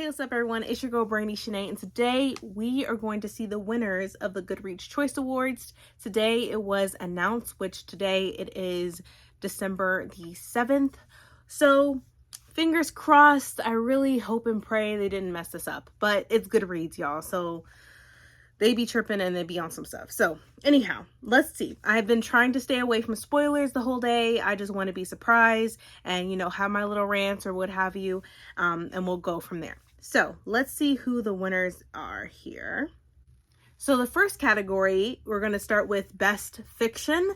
what's up everyone? It's your girl Brandy Shanae, and today we are going to see the winners of the Goodreads Choice Awards. Today it was announced, which today it is December the 7th. So fingers crossed. I really hope and pray they didn't mess this up, but it's Goodreads, y'all. So they be tripping and they be on some stuff. So anyhow, let's see. I've been trying to stay away from spoilers the whole day. I just want to be surprised and, have my little rants or what have you. And we'll go from there. So let's see who the winners are here. So the first category, we're going to start with Best Fiction.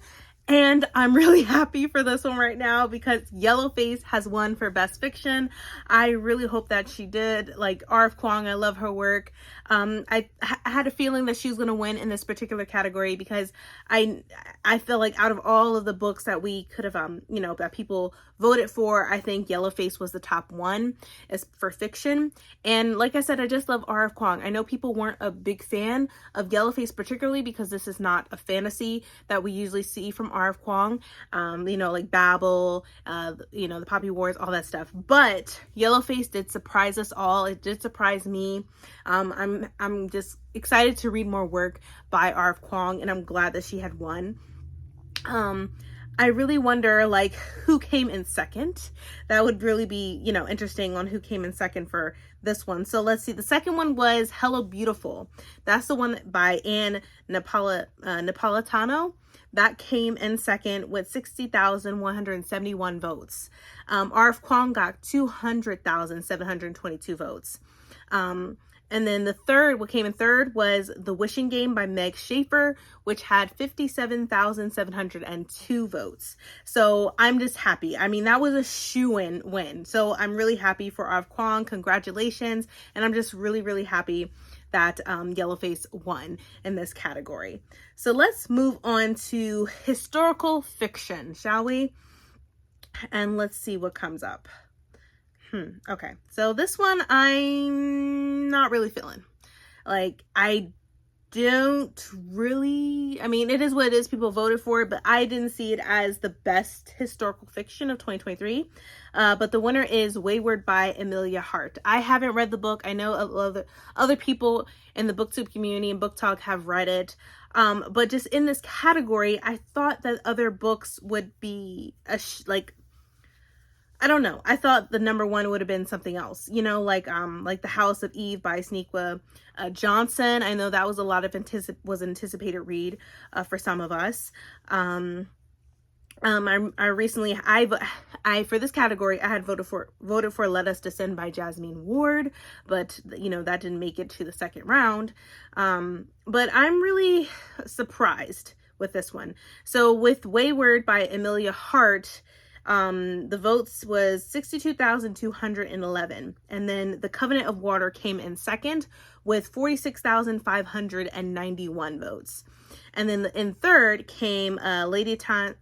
And I'm really happy for this one right now because Yellowface has won for Best Fiction. I really hope that she did. Like R.F. Kuang, I love her work. I had a feeling that she was going to win in this particular category because I feel like out of all of the books that we could have, that people voted for, I think Yellowface was the top one as for fiction. And like I said, I just love R.F. Kuang. I know people weren't a big fan of Yellowface particularly because this is not a fantasy that we usually see from R.F. Kuang, like Babel, the Poppy Wars, all that stuff. But Yellowface did surprise us all. It did surprise me. I'm just excited to read more work by R.F. Kuang, and I'm glad that she had won. I really wonder who came in second. That would really be, interesting on who came in second for this one. So let's see. The second one was Hello Beautiful. That's the one by Anne Napolitano. That came in second with 60,171 votes. R.F. Kuang got 200,722 votes. And then the third, what came in third was The Wishing Game by Meg Schaefer, which had 57,702 votes. So I'm just happy. I mean, that was a shoo-in win. So I'm really happy for R.F. Kuang. Congratulations. And I'm just really, really happy that Yellowface won in this category. So let's move on to historical fiction, shall we? And let's see what comes up. Okay, so this one I'm not really feeling. I don't really, it is what it is. People voted for it, but I didn't see it as the best historical fiction of 2023. But the winner is Wayward by Amelia Hart. I haven't read the book. I know other people in the booktube community and book talk have read it. But just in this category, I thought that other books would be I don't know. I thought the number one would have been something else, like The House of Eve by Sneakwa Johnson. I know that was a lot of anticipated read for some of us. I recently for this category I had voted for Let Us Descend by Jasmine Ward, but that didn't make it to the second round. But I'm really surprised with this one. So with Wayward by Amelia Hart, the votes was 62,211, and then The Covenant of Water came in second with 46,591 votes. And then in third came Lady Tan's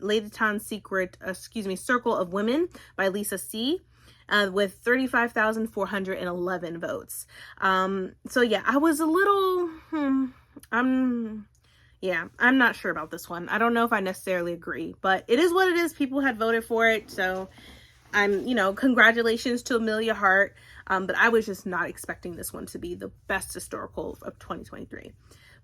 Circle of Women by Lisa C. With 35,411 votes. So yeah, I was a little I'm not sure about this one. I don't know if I necessarily agree, but it is what it is. People had voted for it. So congratulations to Amelia Hart. But I was just not expecting this one to be the best historical of 2023.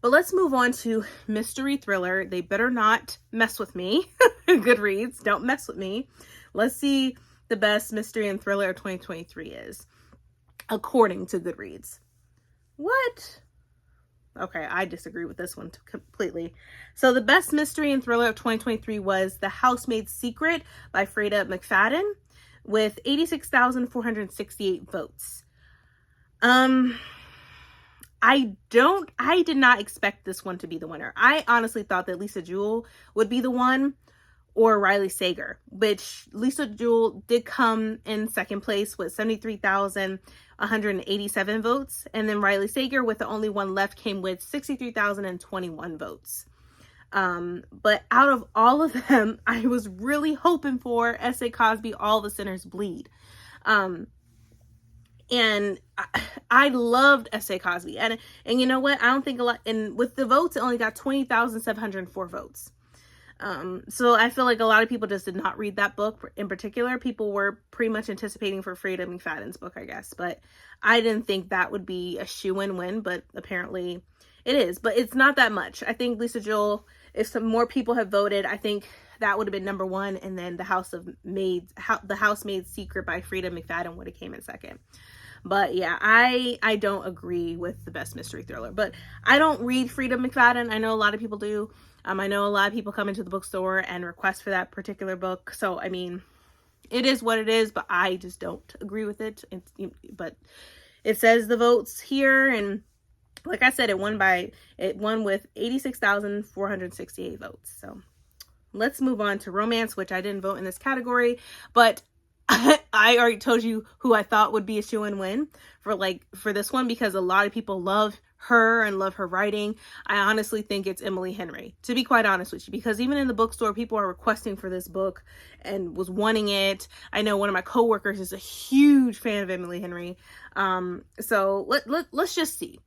But let's move on to mystery thriller. They better not mess with me. Goodreads, don't mess with me. Let's see the best mystery and thriller of 2023 is, according to Goodreads. What? Okay, I disagree with this one completely. So the best mystery and thriller of 2023 was The Housemaid's Secret by Freda McFadden with 86,468 votes. I did not expect this one to be the winner. I honestly thought that Lisa Jewell would be the one, or Riley Sager, which Lisa Jewell did come in second place with 73,187 votes. And then Riley Sager, with the only one left, came with 63,021 votes. But out of all of them, I was really hoping for S.A. Cosby, All the Sinners Bleed. And I loved S.A. Cosby. And you know what? I don't think a lot, and with the votes, it only got 20,704 votes. So I feel like a lot of people just did not read that book in particular. People were pretty much anticipating for Frida McFadden's book, I guess, but I didn't think that would be a shoe-in win, but apparently it is. But it's not that much. I think Lisa Joel, if some more people have voted, I think that would have been number one, and then The Housemaid's Secret by Frida McFadden would have came in second. But yeah, I don't agree with the best mystery thriller. But I don't read Frida McFadden. I know a lot of people do. I know a lot of people come into the bookstore and request for that particular book. So, I mean, it is what it is, but I just don't agree with it. But it says the votes here, and like I said, it won with 86,468 votes. So let's move on to romance, which I didn't vote in this category, but I already told you who I thought would be a shoe-in win for this one, because a lot of people love her and love her writing. I honestly think it's Emily Henry, to be quite honest with you, because even in the bookstore, people are requesting for this book and was wanting it. I know one of my coworkers is a huge fan of Emily Henry. So let's just see.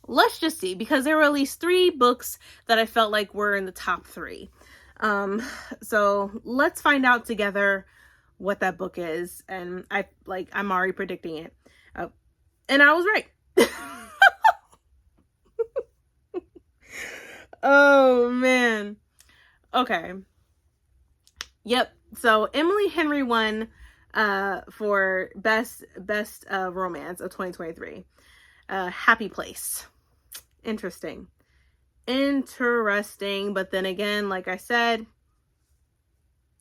Let's just see, because there were at least 3 books that I felt like were in the top 3. So let's find out together what that book is, and I'm already predicting it, and I was right. Oh man. Okay. Yep. So Emily Henry won for best romance of 2023. Happy Place. Interesting, but then again, like I said,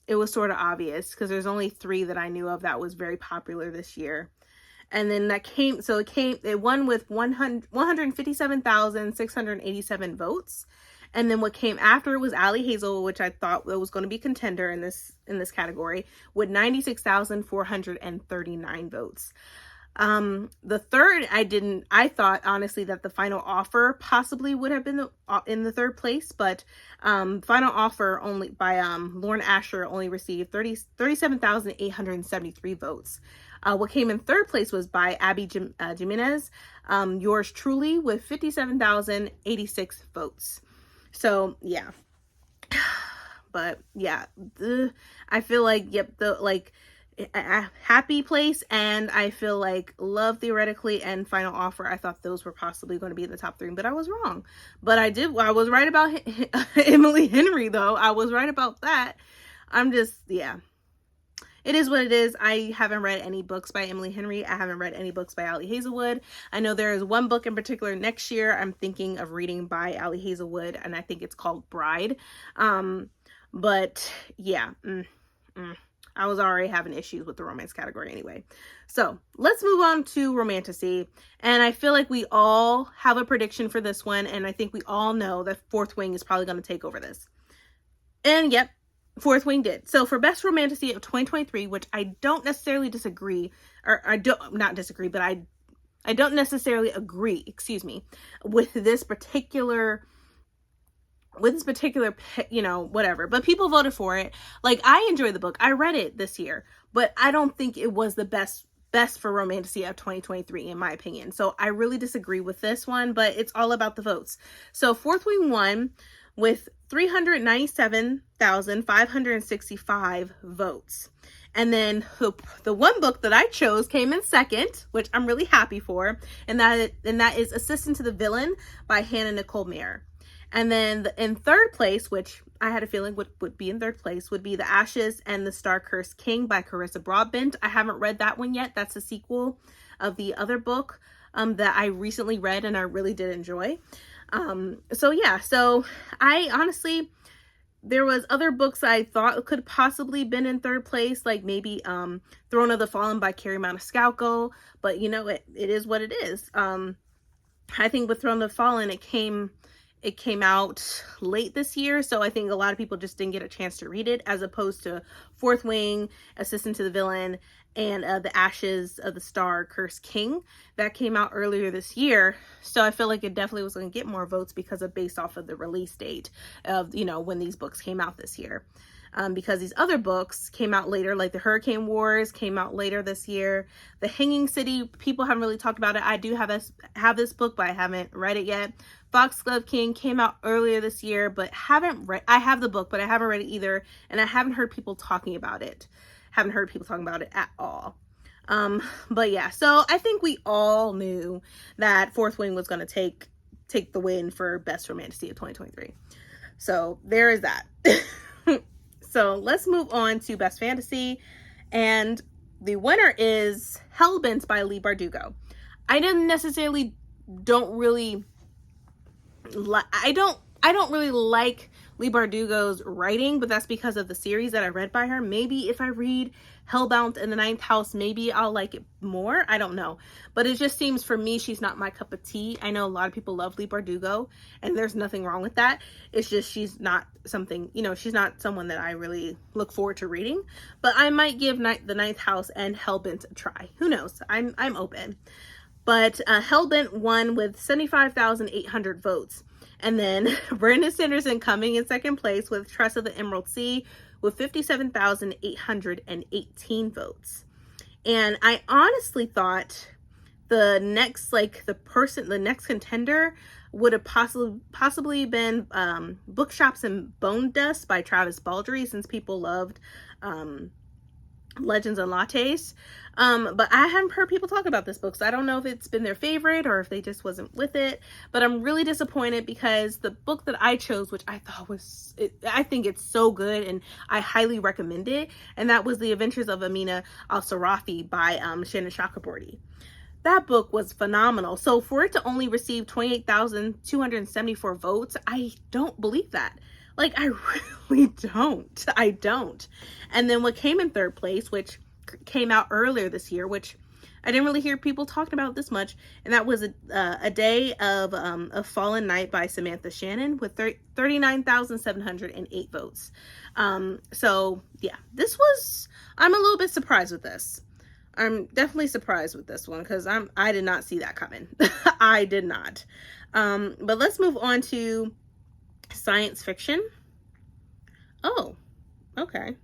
it was sort of obvious because there's only 3 that I knew of that was very popular this year. And then it won with 157,687 votes. And then what came after it was Allie Hazel, which I thought was going to be contender in this category, with 96,439 votes. The third, I thought honestly that The Final Offer possibly would have been in the third place, but Final Offer only by Lauren Asher only received 37,873 votes. What came in third place was by Abby Jimenez, Yours Truly, with 57,086 votes. So yeah, but yeah, I feel like Happy Place, and I feel like Love Theoretically and Final Offer, I thought those were possibly going to be in the top 3, but I was wrong. But I was right about Emily Henry, though. I was right about that. It is what it is. I haven't read any books by Emily Henry. I haven't read any books by Allie Hazelwood. I know there is one book in particular next year I'm thinking of reading by Allie Hazelwood, and I think it's called Bride. But yeah, I was already having issues with the romance category anyway. So let's move on to romantasy. And I feel like we all have a prediction for this one, and I think we all know that Fourth Wing is probably going to take over this. And yep, Fourth Wing did. So for best romantasy of 2023, which I don't necessarily disagree, or I don't necessarily agree, with this particular, whatever, but people voted for it. Like, I enjoyed the book. I read it this year, but I don't think it was the best for romantasy of 2023, in my opinion. So I really disagree with this one, but it's all about the votes. So Fourth Wing won with 397,565 votes. And then the one book that I chose came in second, which I'm really happy for, and that is Assistant to the Villain by Hannah Nicole Mayer. And then in third place, which I had a feeling would be in third place, would be The Ashes and the Star-Cursed King by Carissa Broadbent. I haven't read that one yet. That's a sequel of the other book that I recently read and I really did enjoy. So I honestly, there was other books I thought could possibly been in third place, like maybe Throne of the Fallen by Carrie Maniscalco, but it is what it is. I think with Throne of the Fallen, it came out late this year, so I think a lot of people just didn't get a chance to read it, as opposed to Fourth Wing, Assistant to the Villain, and The Ashes of the Star-Cursed King that came out earlier this year. So I feel like it definitely was going to get more votes based off of the release date of when these books came out this year. because these other books came out later, like the Hurricane Wars came out later this year. The Hanging City, people haven't really talked about it. I do have this book, but I haven't read it yet. Foxglove King came out earlier this year, but I have the book, but I haven't read it either, and I haven't heard people talking about it. Haven't heard people talking about it at all. But yeah, so I think we all knew that Fourth Wing was going to take the win for Best Romantasy of 2023. So there is that. So let's move on to Best Fantasy, and the winner is Hellbent by Leigh Bardugo. I don't really like Leigh Bardugo's writing, but that's because of the series that I read by her. Maybe if I read Hellbound in the Ninth House, maybe I'll like it more. I don't know. But it just seems, for me, she's not my cup of tea. I know a lot of people love Leigh Bardugo, and there's nothing wrong with that. It's just she's not something, she's not someone that I really look forward to reading. But I might give the Ninth House and Hellbent a try. Who knows? I'm open. But Hellbent won with 75,800 votes. And then Brandon Sanderson coming in second place with Tress of the Emerald Sea with 57,818 votes. And I honestly thought the next contender would have possibly been Bookshops and Bone Dust by Travis Baldree, since people loved Legends and Lattes. But I haven't heard people talk about this book, so I don't know if it's been their favorite or if they just wasn't with it. But I'm really disappointed, because the book that I chose, which I thought I think it's so good and I highly recommend it, and that was The Adventures of Amina Al-Sarafi by Shannon Chakraborty. That book was phenomenal. So for it to only receive 28,274 votes, I don't believe that. Like, I really don't. I don't. And then what came in third place, which came out earlier this year, which I didn't really hear people talking about this much, and that was a Day of a Fallen Night by Samantha Shannon with 39,708 votes. So yeah, I'm a little bit surprised with this. I'm definitely surprised with this one, because I did not see that coming. I did not. But let's move on to science fiction. Oh, okay.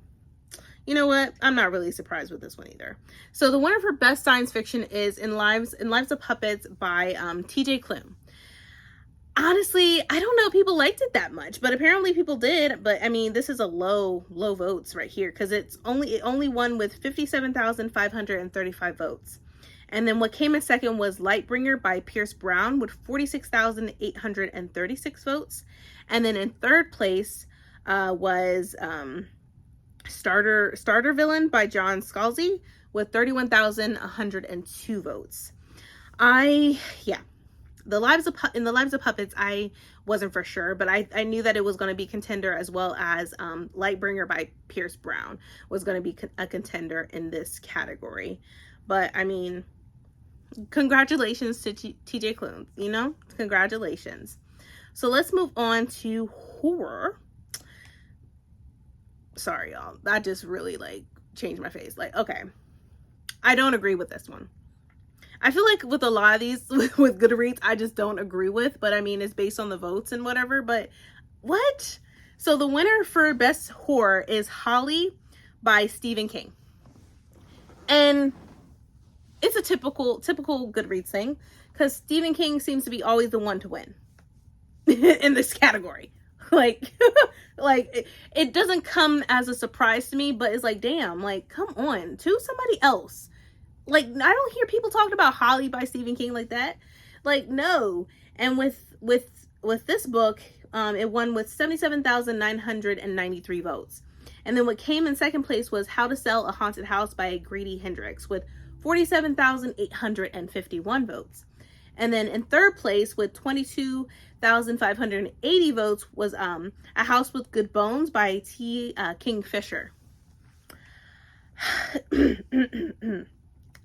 You know what? I'm not really surprised with this one either. So the winner for Best Science Fiction is In Lives of Puppets by TJ Klune. Honestly, I don't know if people liked it that much, but apparently people did. But I mean, this is a low votes right here, because it only won with 57,535 votes. And then what came in second was Lightbringer by Pierce Brown with 46,836 votes. And then in third place was Starter Villain by John Scalzi with 31,102 votes. In the Lives of Puppets, I wasn't for sure, but I knew that it was going to be contender, as well as Lightbringer by Pierce Brown was going to be a contender in this category. But I mean, congratulations to TJ Klune, congratulations. So let's move on to horror. Sorry, y'all. That just really changed my face. Okay. I don't agree with this one. I feel like with a lot of these with Goodreads, I just don't agree with, but I mean, it's based on the votes and whatever, but what? So the winner for Best Horror is Holly by Stephen King. And it's a typical Goodreads thing, because Stephen King seems to be always the one to win in this category. It doesn't come as a surprise to me, but it's damn, come on, to somebody else. I don't hear people talking about Holly by Stephen King like that. No. And with this book, it won with 77,993 votes. And then what came in second place was How to Sell a Haunted House by Grady Hendrix with 47,851 votes. And then in third place with 22,580 votes was A House with Good Bones by T. Kingfisher.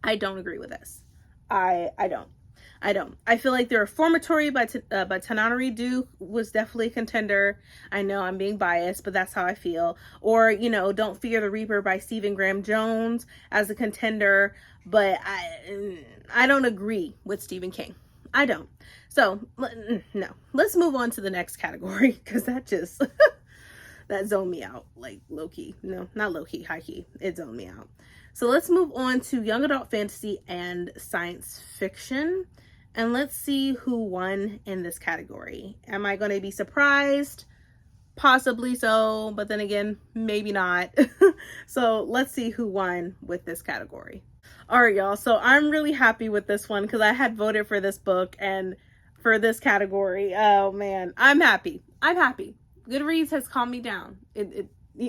I don't agree with this. I don't. I feel like The Reformatory by Tananarive Due was definitely a contender. I know I'm being biased, but that's how I feel. Or, Don't Fear the Reaper by Stephen Graham Jones as a contender. But I don't agree with Stephen King. I don't. So, no. Let's move on to the next category, because that that zoned me out, like low-key. No, not low-key, high-key. It zoned me out. So let's move on to young adult fantasy and science fiction. And let's see who won in this category. Am I going to be surprised? Possibly so, but then again, maybe not. So let's see who won with this category. All right, y'all. So I'm really happy with this one because I had voted for this book and for this category. Oh man, I'm happy. I'm happy. Goodreads has calmed me down.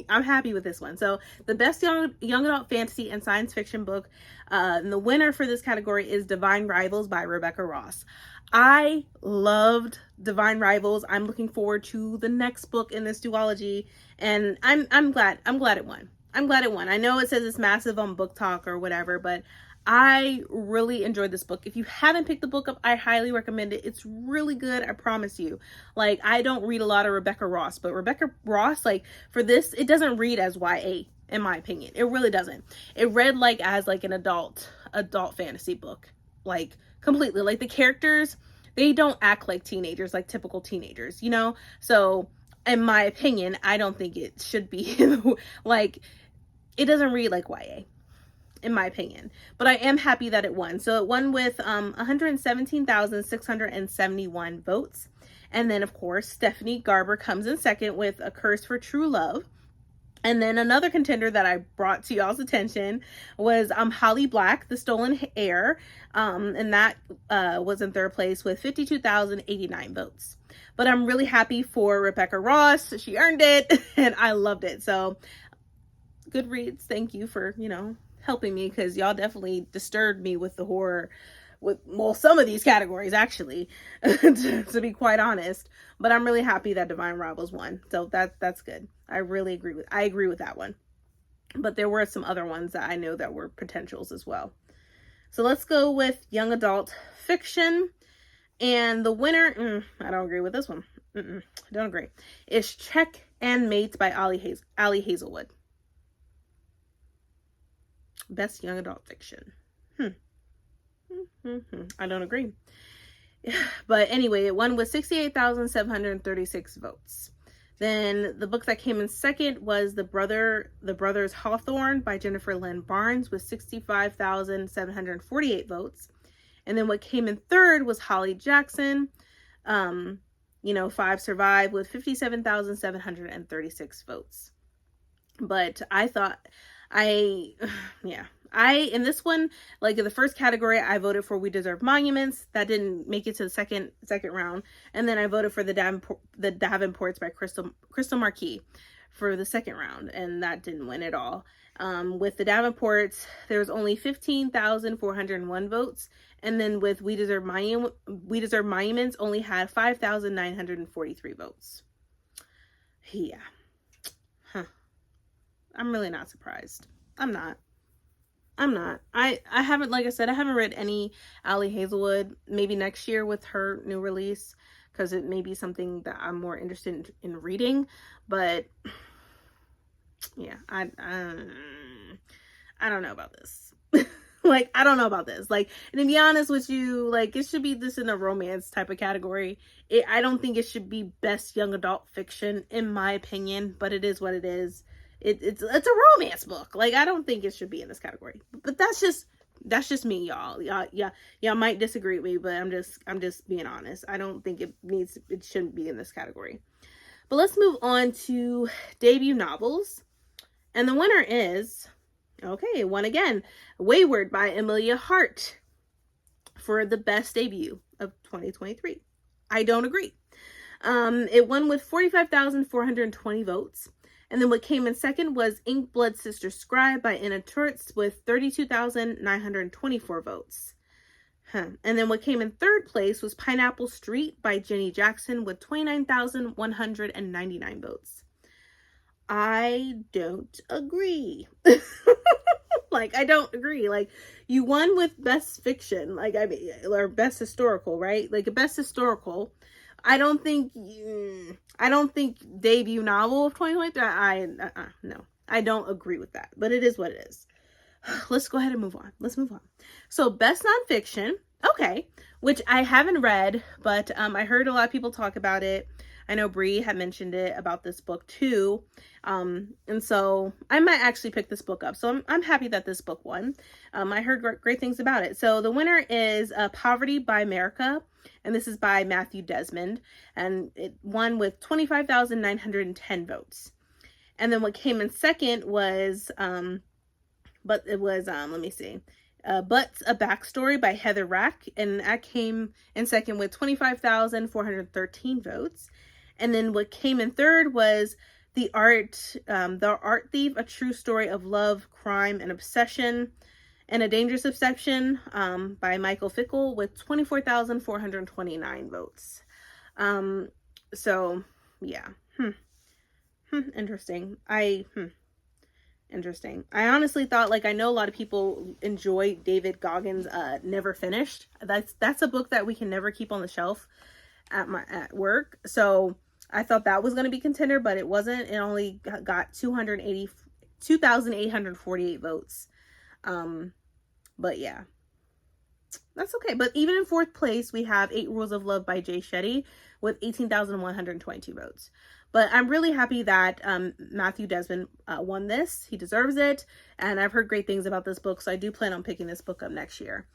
I'm happy with this one. So the best young adult fantasy and science fiction book, and the winner for this category is Divine Rivals by Rebecca Ross. I loved Divine Rivals. I'm looking forward to the next book in this duology, and I'm glad it won. I'm glad it won. I know it says it's massive on Book Talk or whatever, but I really enjoyed this book. If you haven't picked the book up, I highly recommend it. It's really good, I promise you. Like, I don't read a lot of Rebecca Ross, but Rebecca Ross, like, for this, it doesn't read as YA, in my opinion. It really doesn't. It read like as like an adult fantasy book, like completely. Like the characters, they don't act like teenagers, like typical teenagers, you know? So in my opinion, I don't think it should be like, it doesn't read like YA, in my opinion, but I am happy that it won. So it won with 117,671 votes. And then of course, Stephanie Garber comes in second with A Curse for True Love. And then another contender that I brought to y'all's attention was Holly Black, The Stolen Heir. And that was in third place with 52,089 votes. But I'm really happy for Rebecca Ross. She earned it and I loved it. So Goodreads, thank you for, you know, helping me, because y'all definitely disturbed me with the horror, with, well, some of these categories actually, to be quite honest. But I'm really happy that Divine Rivals won, so that's good. I agree with that one. But there were some other ones that I know that were potentials as well. So let's go with young adult fiction, and the winner, I don't agree with this one. I don't agree. Is Check and Mates by Ali Hazelwood. Best young adult fiction. I don't agree. But anyway, it won with 68,736 votes. Then the book that came in second was The Brothers Hawthorne by Jennifer Lynn Barnes with 65,748 votes. And then what came in third was Holly Jackson, Five Survive with 57,736 votes. But I thought, in this one, like in the first category, I voted for We Deserve Monuments. That didn't make it to the second round. And then I voted for the Davenports by Crystal Marquis for the second round, and that didn't win at all. With the Davenports, there was only 15,401 votes, and then with We Deserve Monuments only had 5,943 votes. Yeah. I'm really not surprised. I'm not. I haven't, like I said, I haven't read any Ali Hazelwood. Maybe next year with her new release, because it may be something that I'm more interested in reading. But yeah, I don't know about this. Like, I don't know about this. Like, and to be honest with you, like, it should be this in a romance type of category. I don't think it should be best young adult fiction, in my opinion, but it is what it is. It's a romance book. Like, I don't think it should be in this category. But that's just me, y'all. Y'all might disagree with me, but I'm just being honest. I don't think it shouldn't be in this category. But let's move on to debut novels. And the winner is, it won again, Wayward by Amelia Hart for the best debut of 2023. I don't agree. It won with 45,420 votes. And then what came in second was Inkblood Sister Scribe by Anna Turtz with 32,924 votes. And then what came in third place was Pineapple Street by Jenny Jackson with 29,199 votes. I don't agree. Like, I don't agree. Like, you won with best fiction, like, I mean, or best historical, right? Like, a best historical. I don't think debut novel of 2023. No, I don't agree with that, but it is what it is. Let's go ahead and move on. Let's move on. So best nonfiction, which I haven't read, but I heard a lot of people talk about it. I know Bree had mentioned it about this book too. And so I might actually pick this book up. So I'm happy that this book won. I heard great things about it. So the winner is Poverty by America, and this is by Matthew Desmond, and it won with 25,910 votes. And then what came in second was, let me see. But's A Backstory by Heather Rack, and that came in second with 25,413 votes. And then what came in third was The Art Thief, A True Story of Love, Crime, and Obsession, and A Dangerous Obsession by Michael Fickle with 24,429 votes. So yeah. Interesting. Interesting. I honestly thought, like, I know a lot of people enjoy David Goggins' Never Finished. That's a book that we can never keep on the shelf at work. So I thought that was going to be contender, but it wasn't. It only got 2,848 votes. But yeah, that's okay. But even in fourth place, we have 8 Rules of Love by Jay Shetty with 18,122 votes. But I'm really happy that Matthew Desmond won this. He deserves it. And I've heard great things about this book, so I do plan on picking this book up next year.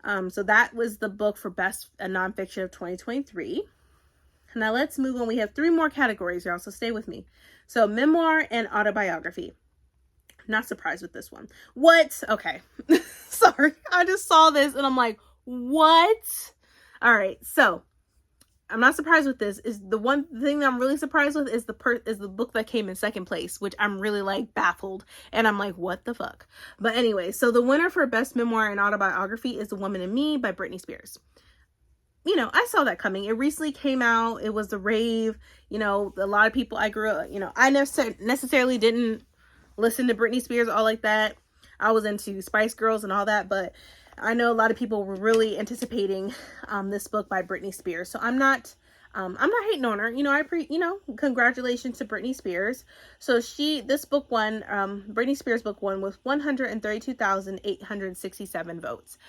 So that was the book for Best Nonfiction of 2023. Now let's move on. We have 3 more categories, y'all, so stay with me. So memoir and autobiography. Not surprised with this one. What? Okay. Sorry. I just saw this and I'm like, what? All right. So I'm not surprised with this. Is the one thing that I'm really surprised with is the book that came in second place, which I'm really like baffled. And I'm like, what the fuck? But anyway, so the winner for Best Memoir and Autobiography is The Woman in Me by Britney Spears. You know, I saw that coming. It recently came out. It was the rave. You know, a lot of people I grew up, I necessarily didn't listen to Britney Spears all like that. I was into Spice Girls and all that, but I know a lot of people were really anticipating this book by Britney Spears. So I'm not hating on her. Congratulations to Britney Spears. So this book won, Britney Spears book won with 132,867 votes.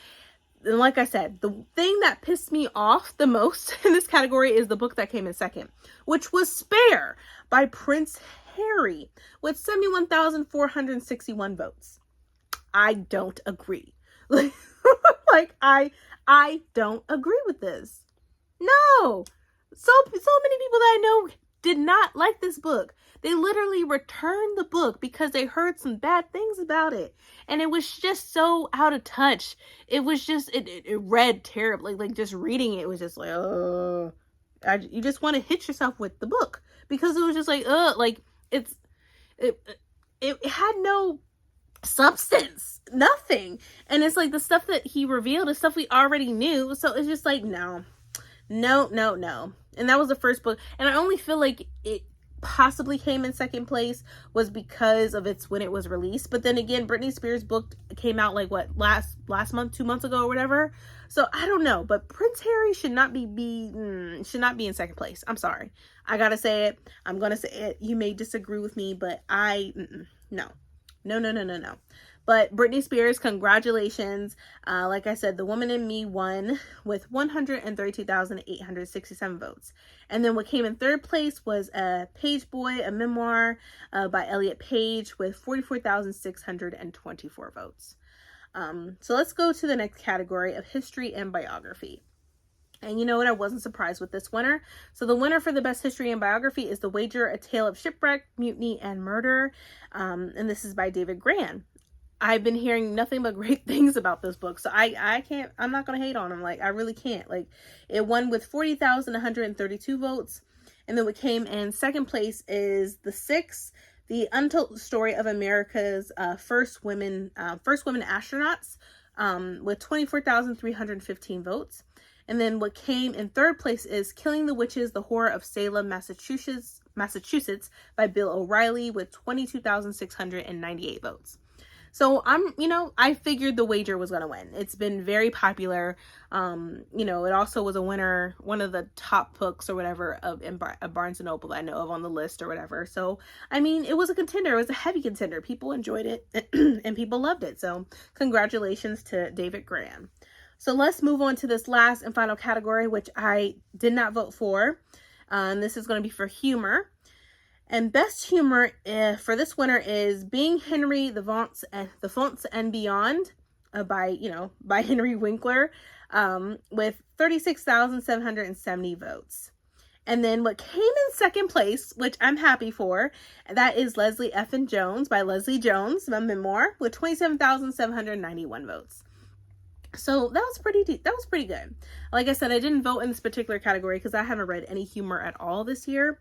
And like I said, the thing that pissed me off the most in this category is the book that came in second, which was Spare by Prince Harry with 71,461 votes. I don't agree. Like I don't agree with this. No. So many people that I know did not like this book. They literally returned the book because they heard some bad things about it. And it was just so out of touch. It was just, it read terribly. Like, just reading it was just like, oh. You just want to hit yourself with the book. Because it was just like, like, it had no substance. Nothing. And it's like the stuff that he revealed is stuff we already knew. So it's just like, no. And that was the first book. And I only feel like it possibly came in second place was because of when it was released. But then again, Britney Spears' book came out like what, last month, 2 months ago or whatever. So I don't know, but Prince Harry should not be in second place. I'm sorry. I gotta say it. I'm gonna say it. You may disagree with me, but no. But Britney Spears, congratulations. Like I said, The Woman in Me won with 132,867 votes. And then what came in third place was Page Boy, a memoir by Elliot Page with 44,624 votes. So let's go to the next category of history and biography. And you know what? I wasn't surprised with this winner. So the winner for the best history and biography is The Wager, A Tale of Shipwreck, Mutiny, and Murder. And this is by David Grann. I've been hearing nothing but great things about this book. So I'm not going to hate on him. Like, I really can't. Like, it won with 40,132 votes. And then what came in second place is The Untold Story of America's first women astronauts with 24,315 votes. And then what came in third place is Killing the Witches, The Horror of Salem, Massachusetts by Bill O'Reilly with 22,698 votes. So I figured The Wager was going to win. It's been very popular. It also was a winner, one of the top books or whatever of Barnes & Noble that I know of on the list or whatever. So, it was a contender. It was a heavy contender. People enjoyed it and people loved it. So congratulations to David Grann. So let's move on to this last and final category, which I did not vote for. And this is going to be for humor. And best humor for this winner is Being Henry, the Fonts and Beyond, by Henry Winkler, with 36,770 votes. And then what came in second place, which I'm happy for, that is Leslie Effin Jones by Leslie Jones, my memoir, with 27,791 votes. So that was pretty good. Like I said, I didn't vote in this particular category because I haven't read any humor at all this year.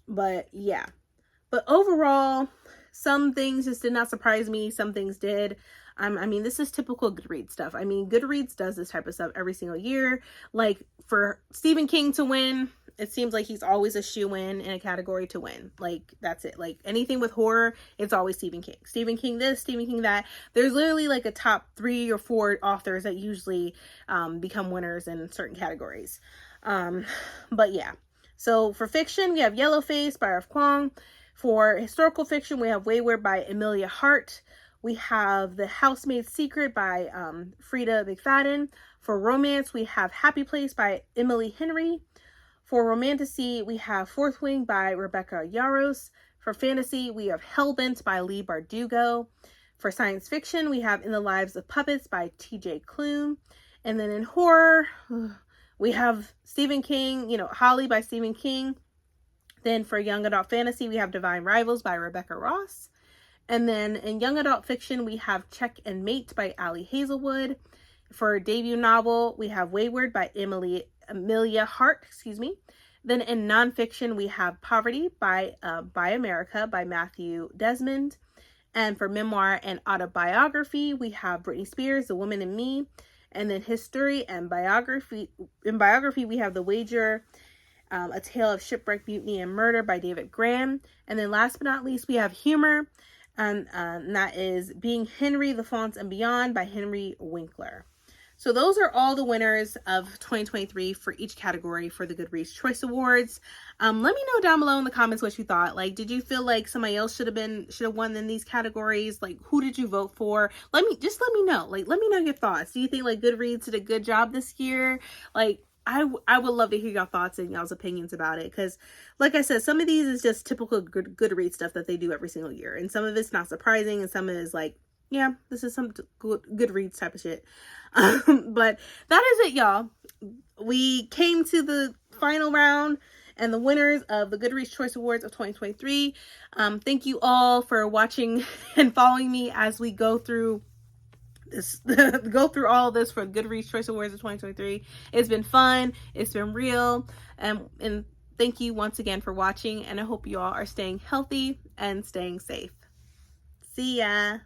But yeah. But overall, some things just did not surprise me. Some things did. I mean, this is typical Goodreads stuff. I mean, Goodreads does this type of stuff every single year. Like, for Stephen King to win, it seems like he's always a shoo-in in a category to win. Like, that's it. Like, anything with horror, it's always Stephen King. Stephen King this, Stephen King that. There's literally like a top 3 or 4 authors that usually become winners in certain categories. But yeah. So for fiction, we have Yellowface by R.F. Kuang. For historical fiction, we have Wayward by Amelia Hart. We have The Housemaid's Secret by Frida McFadden. For romance, we have Happy Place by Emily Henry. For romantasy, we have Fourth Wing by Rebecca Yarros. For fantasy, we have Hellbent by Leigh Bardugo. For science fiction, we have In the Lives of Puppets by T.J. Klune. And then in horror, we have Stephen King, Holly by Stephen King. Then for young adult fantasy, we have Divine Rivals by Rebecca Ross. And then in young adult fiction, we have Check and Mate by Ali Hazelwood. For debut novel, we have Wayward by Amelia Hart, Then in nonfiction, we have Poverty by America by Matthew Desmond. And for memoir and autobiography, we have Britney Spears, The Woman in Me. And then history and biography. In biography, we have The Wager, A Tale of Shipwreck, Mutiny, and Murder by David Graham. And then last but not least, we have humor. And that is Being Henry, the Fonts and Beyond by Henry Winkler. So those are all the winners of 2023 for each category for the Goodreads Choice Awards. Let me know down below in the comments what you thought. Like, did you feel like somebody else should have won in these categories? Like, who did you vote for? Let me know. Like, let me know your thoughts. Do you think like Goodreads did a good job this year? Like, I would love to hear your thoughts and y'all's opinions about it. Because, like I said, some of these is just typical Goodreads stuff that they do every single year. And some of it's not surprising. And some of it is like, yeah, this is some Goodreads type of shit. But that is it, y'all. We came to the final round and the winners of the Goodreads Choice Awards of 2023. Thank you all for watching and following me as we go through all of this for Goodreads Choice Awards of 2023. It's been fun. It's been real. And thank you once again for watching. And I hope you all are staying healthy and staying safe. See ya.